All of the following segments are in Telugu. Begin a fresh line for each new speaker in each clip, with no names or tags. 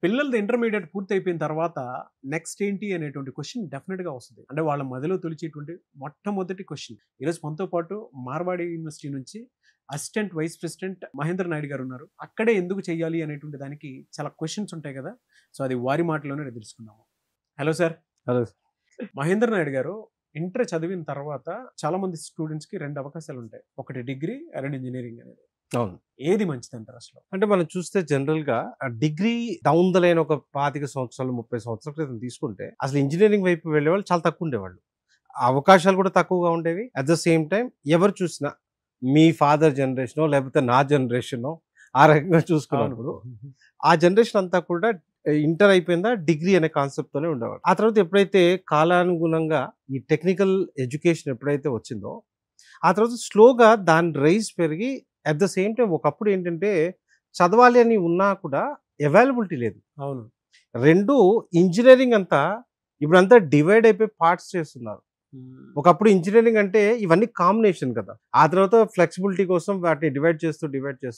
పిల్లలది ఇంటర్మీడియేట్ పూర్తయిపోయిన తర్వాత నెక్స్ట్ ఏంటి అనేటువంటి క్వశ్చన్ డెఫినెట్‌గా వస్తది. అంటే వాళ్ళ మదిలో తొలిచేటువంటి మొట్టమొదటి క్వశ్చన్. ఈరోజు మనతో పాటు మార్వాడి యూనివర్సిటీ నుంచి assistant vice president Mahendra Naidu గారున్నారు. అక్కడే ఎందుకు చేయాలి అనేటువంటి దానికి చాలా క్వెషన్స్ ఉంటాయి కదా! సో, అది వారి మాటల్లోనే తెలుసుకుందాము. Hello sir.
Hello.
Mahendra Naidu గారు ఇంటర్ చదివిన తర్వాత చాలా మంది స్టూడెంట్స్‌కి 2 అవకాశాలుంటాయి. ఒకటి డిగ్రీ, 2 ఇంజినీరింగ్ అనేది.
అవును.
ఏది మంచిదంటారు అసలు?
అంటే మనం చూస్తే జనరల్‌గా డిగ్రీ డౌన్ ద లైన్ ఒక 25 సంవత్సరాలు, 30 సంవత్సరాల క్రితం తీసుకుంటే అసలు ఇంజినీరింగ్ వైపు వెళ్ళేవాళ్ళు చాలా తక్కువ ఉండేవాళ్ళు. అవకాశాలు కూడా తక్కువగా ఉండేవి. అట్ ద సేమ్ టైమ్ ఎవరు చూసినా మీ ఫాదర్ జనరేషనో లేకపోతే నా జనరేషనో ఆ రకంగా చూసుకున్నప్పుడు ఆ జనరేషన్ అంతా కూడా ఇంటర్ అయిపోయిందా డిగ్రీ అనే కాన్సెప్ట్‌తోనే ఉండేవాళ్ళు. ఆ తర్వాత ఎప్పుడైతే కాలానుగుణంగా ఈ టెక్నికల్ ఎడ్యుకేషన్ ఎప్పుడైతే వచ్చిందో ఆ తర్వాత స్లోగా దాని రైజ్ పెరిగి అట్ ద సేమ్ టైమ్ ఒకప్పుడు ఏంటంటే చదవాలి అని ఉన్నా కూడా అవైలబిలిటీ లేదు.
అవును.
2 ఇంజినీరింగ్ అంతా ఇప్పుడంతా డివైడ్ అయిపోయి పార్ట్స్ చేస్తున్నారు. ఒకప్పుడు ఇంజినీరింగ్ అంటే ఇవన్నీ కాంబినేషన్ కదా! ఆ తర్వాత ఫ్లెక్సిబిలిటీ కోసం వాటిని డివైడ్ చేస్తూ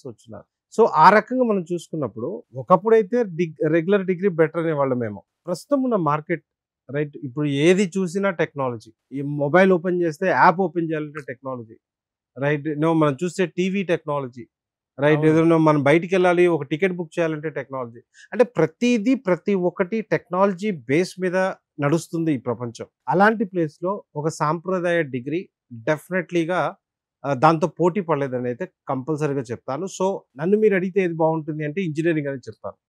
వచ్చున్నారు. సో, ఆ రకంగా మనం చూసుకున్నప్పుడు ఒకప్పుడైతే రెగ్యులర్ డిగ్రీ బెటర్ అనేవాళ్ళమేమో. ప్రస్తుతం ఉన్న మార్కెట్ రైట్ ఇప్పుడు ఏది చూసినా టెక్నాలజీ. ఈ మొబైల్ ఓపెన్ చేస్తే యాప్ ఓపెన్ చేయాలంటే టెక్నాలజీ. రైట్. మనం చూస్తే టీవీ టెక్నాలజీ. రైట్.
అవును.
ఏదైనా మనం బయటికెళ్ళాలి ఒక టికెట్ బుక్ చేయాలంటే టెక్నాలజీ. అంటే ప్రతి ఒక్కటి టెక్నాలజీ బేస్ మీద నడుస్తుంది ఈ ప్రపంచం. అలాంటి ప్లేస్‌లో ఒక సాంప్రదాయ డిగ్రీ డెఫినెట్‌లీగా దాంతో పోటీ పడలేదనైతే కంపల్సరీగా చెప్తాను. సో, నన్ను మీరు అడిగితే ఏది బావుంటుంది అంటే ఇంజినీరింగ్ అని చెప్తాను.